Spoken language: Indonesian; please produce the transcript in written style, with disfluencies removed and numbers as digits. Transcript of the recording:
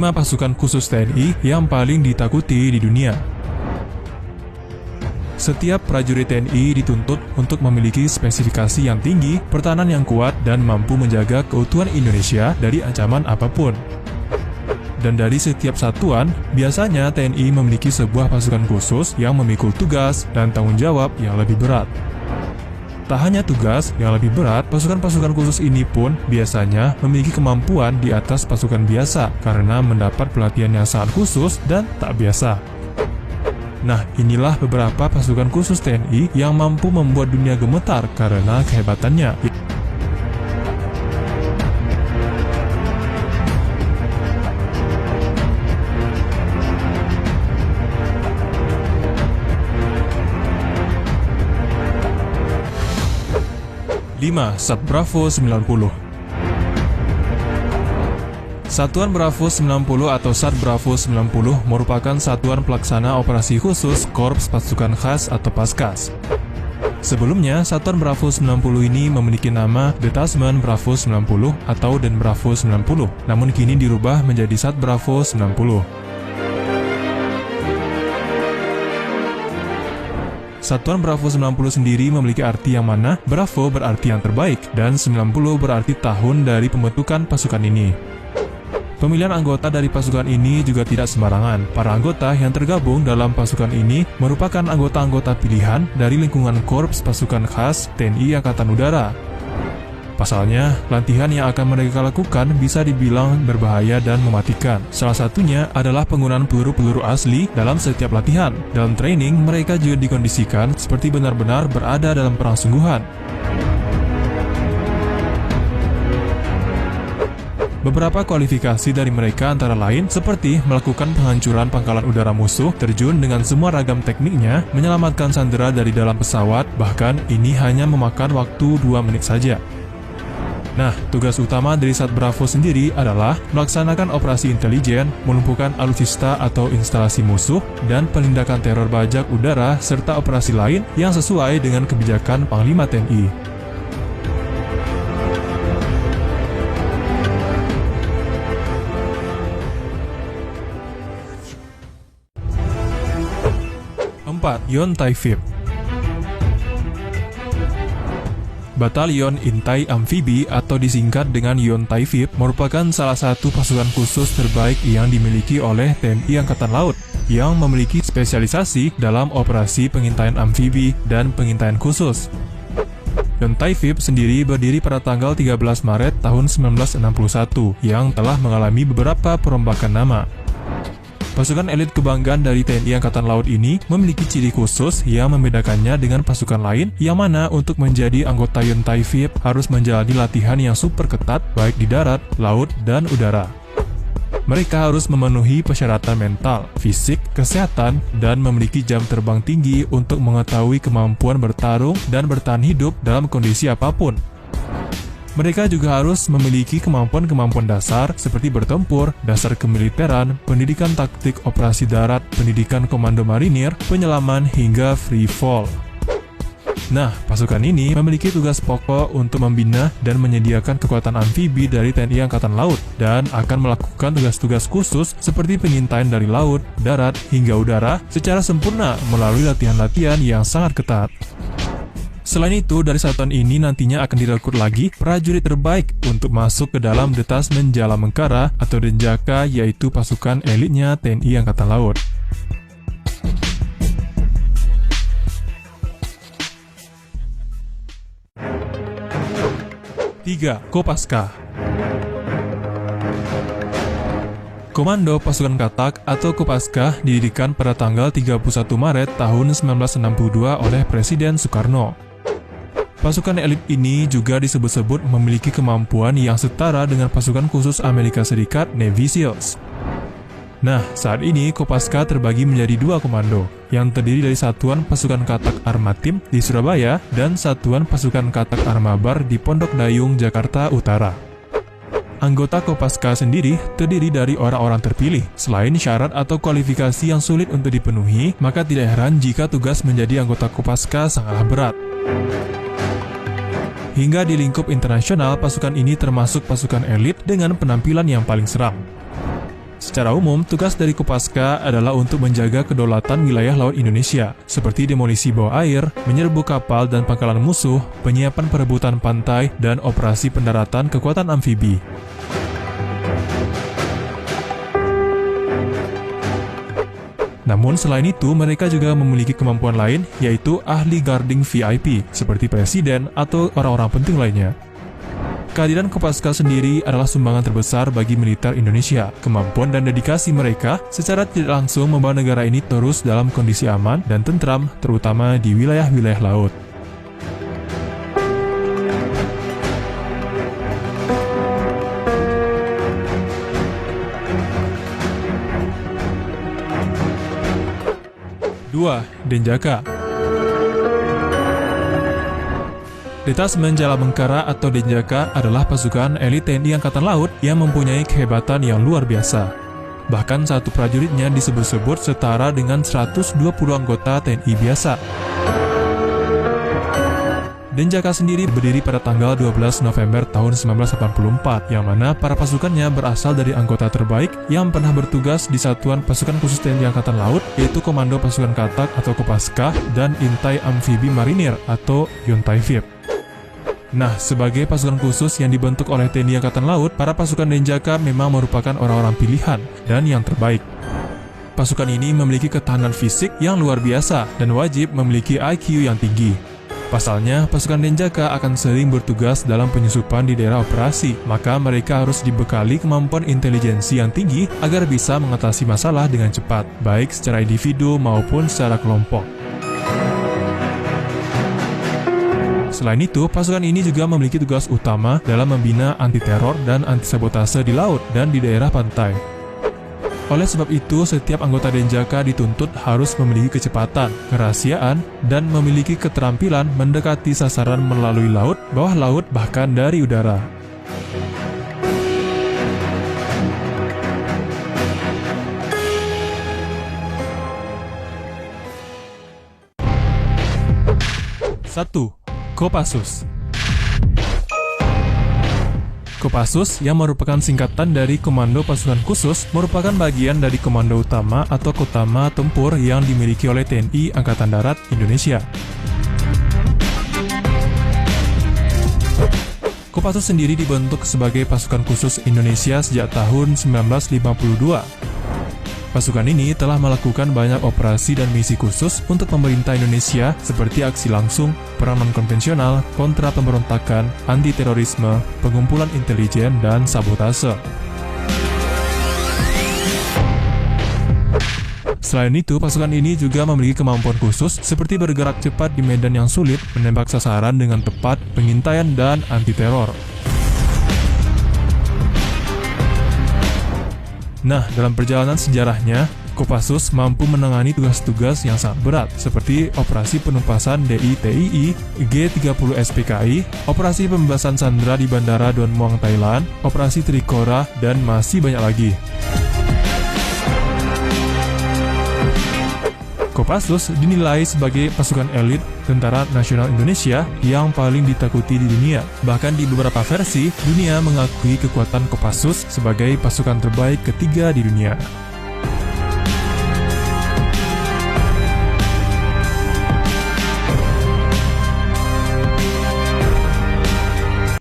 5 pasukan khusus TNI yang paling ditakuti di dunia. Setiap prajurit TNI dituntut untuk memiliki spesifikasi yang tinggi, pertahanan yang kuat, dan mampu menjaga keutuhan Indonesia dari ancaman apapun. Dan dari setiap satuan, biasanya TNI memiliki sebuah pasukan khusus yang memikul tugas dan tanggung jawab yang lebih berat. Tak hanya tugas yang lebih berat, pasukan-pasukan khusus ini pun biasanya memiliki kemampuan di atas pasukan biasa karena mendapat pelatihan yang sangat khusus dan tak biasa. Nah, inilah beberapa pasukan khusus TNI yang mampu membuat dunia gemetar karena kehebatannya. Lima, Sat Bravo 90. Satuan Bravo 90 atau Sat Bravo 90 merupakan satuan pelaksana operasi khusus Korps Pasukan Khas atau Paskas. Sebelumnya, Satuan Bravo 90 ini memiliki nama Detasmen Bravo 90 atau Den Bravo 90, namun kini dirubah menjadi Sat Bravo 90. Satuan Bravo 90 sendiri memiliki arti yang mana Bravo berarti yang terbaik dan 90 berarti tahun dari pembentukan pasukan ini. Pemilihan anggota dari pasukan ini juga tidak sembarangan. Para anggota yang tergabung dalam pasukan ini merupakan anggota-anggota pilihan dari lingkungan Korps Pasukan Khas TNI Angkatan Udara. Pasalnya, latihan yang akan mereka lakukan bisa dibilang berbahaya dan mematikan. Salah satunya adalah penggunaan peluru-peluru asli dalam setiap latihan. Dalam training, mereka juga dikondisikan seperti benar-benar berada dalam perang sungguhan. Beberapa kualifikasi dari mereka antara lain seperti melakukan penghancuran pangkalan udara musuh, terjun dengan semua ragam tekniknya, menyelamatkan sandera dari dalam pesawat, bahkan ini hanya memakan waktu 2 menit saja. Nah, tugas utama dari Sat Bravo sendiri adalah melaksanakan operasi intelijen, melumpuhkan alutsista atau instalasi musuh, dan penindakan teror bajak udara serta operasi lain yang sesuai dengan kebijakan Panglima TNI. Yontai VIP. Batalion Intai Amfibi atau disingkat dengan Yontai VIP merupakan salah satu pasukan khusus terbaik yang dimiliki oleh TNI Angkatan Laut yang memiliki spesialisasi dalam operasi pengintaian amfibi dan pengintaian khusus. Yontai VIP sendiri berdiri pada tanggal 13 Maret tahun 1961 yang telah mengalami beberapa perombakan nama. Pasukan elit kebanggaan dari TNI Angkatan Laut ini memiliki ciri khusus yang membedakannya dengan pasukan lain, yang mana untuk menjadi anggota Yontai VIP harus menjalani latihan yang super ketat baik di darat, laut, dan udara. Mereka harus memenuhi persyaratan mental, fisik, kesehatan, dan memiliki jam terbang tinggi untuk mengetahui kemampuan bertarung dan bertahan hidup dalam kondisi apapun. Mereka juga harus memiliki kemampuan-kemampuan dasar seperti bertempur, dasar kemiliteran, pendidikan taktik operasi darat, pendidikan komando marinir, penyelaman, hingga free fall. Nah, pasukan ini memiliki tugas pokok untuk membina dan menyediakan kekuatan amfibi dari TNI Angkatan Laut dan akan melakukan tugas-tugas khusus seperti pengintaian dari laut, darat, hingga udara secara sempurna melalui latihan-latihan yang sangat ketat. Selain itu, dari satuan ini nantinya akan direkrut lagi prajurit terbaik untuk masuk ke dalam Detasmen Jala Mengkara atau Denjaka, yaitu pasukan elitnya TNI Angkatan Laut. Tiga, Kopaska. Komando Pasukan Katak atau Kopaska didirikan pada tanggal 31 Maret tahun 1962 oleh Presiden Soekarno. Pasukan elit ini juga disebut-sebut memiliki kemampuan yang setara dengan pasukan khusus Amerika Serikat Navy SEALs. Nah, saat ini Kopaska terbagi menjadi 2 komando, yang terdiri dari Satuan Pasukan Katak Armatim di Surabaya dan Satuan Pasukan Katak Armabar di Pondok Dayung, Jakarta Utara. Anggota Kopaska sendiri terdiri dari orang-orang terpilih. Selain syarat atau kualifikasi yang sulit untuk dipenuhi, maka tidak heran jika tugas menjadi anggota Kopaska sangatlah berat. Hingga di lingkup internasional, pasukan ini termasuk pasukan elit dengan penampilan yang paling seram. Secara umum, tugas dari Kopaska adalah untuk menjaga kedaulatan wilayah laut Indonesia, seperti demolisi bawah air, menyerbu kapal dan pangkalan musuh, penyiapan perebutan pantai, dan operasi pendaratan kekuatan amfibi. Namun selain itu, mereka juga memiliki kemampuan lain, yaitu ahli guarding VIP, seperti presiden atau orang-orang penting lainnya. Kehadiran Kopaska sendiri adalah sumbangan terbesar bagi militer Indonesia. Kemampuan dan dedikasi mereka secara tidak langsung membawa negara ini terus dalam kondisi aman dan tentram, terutama di wilayah-wilayah laut. Dua, Denjaka. Detasmen Jala Bengkara atau Denjaka adalah pasukan elit TNI Angkatan Laut yang mempunyai kehebatan yang luar biasa. Bahkan satu prajuritnya disebut-sebut setara dengan 120 anggota TNI biasa. Denjaka sendiri berdiri pada tanggal 12 November tahun 1984, yang mana para pasukannya berasal dari anggota terbaik yang pernah bertugas di Satuan Pasukan Khusus TNI Angkatan Laut, yaitu Komando Pasukan Katak atau Kopaska dan Intai Amfibi Marinir atau Yontaifib. Nah, sebagai pasukan khusus yang dibentuk oleh TNI Angkatan Laut, para pasukan Denjaka memang merupakan orang-orang pilihan dan yang terbaik. Pasukan ini memiliki ketahanan fisik yang luar biasa dan wajib memiliki IQ yang tinggi. Pasalnya, pasukan Denjaka akan sering bertugas dalam penyusupan di daerah operasi, maka mereka harus dibekali kemampuan intelijensi yang tinggi agar bisa mengatasi masalah dengan cepat, baik secara individu maupun secara kelompok. Selain itu, pasukan ini juga memiliki tugas utama dalam membina anti-teror dan anti-sabotase di laut dan di daerah pantai. Oleh sebab itu, setiap anggota Denjaka dituntut harus memiliki kecepatan, kerahasiaan, dan memiliki keterampilan mendekati sasaran melalui laut, bawah laut, bahkan dari udara. Satu, Kopassus. Kopassus, yang merupakan singkatan dari Komando Pasukan Khusus, merupakan bagian dari Komando Utama atau Kotama Tempur yang dimiliki oleh TNI Angkatan Darat Indonesia. Kopassus sendiri dibentuk sebagai pasukan khusus Indonesia sejak tahun 1952. Pasukan ini telah melakukan banyak operasi dan misi khusus untuk pemerintah Indonesia seperti aksi langsung, perang non-konvensional, kontra pemberontakan, anti-terorisme, pengumpulan intelijen, dan sabotase. Selain itu, pasukan ini juga memiliki kemampuan khusus seperti bergerak cepat di medan yang sulit, menembak sasaran dengan tepat, pengintaian, dan anti-teror. Nah, dalam perjalanan sejarahnya, Kopassus mampu menangani tugas-tugas yang sangat berat, seperti operasi penumpasan DITII, G30 SPKI, operasi pembebasan sandera di Bandara Don Muang, Thailand, operasi Trikora, dan masih banyak lagi. Kopassus dinilai sebagai pasukan elit Tentara Nasional Indonesia yang paling ditakuti di dunia. Bahkan di beberapa versi, dunia mengakui kekuatan Kopassus sebagai pasukan terbaik ketiga di dunia.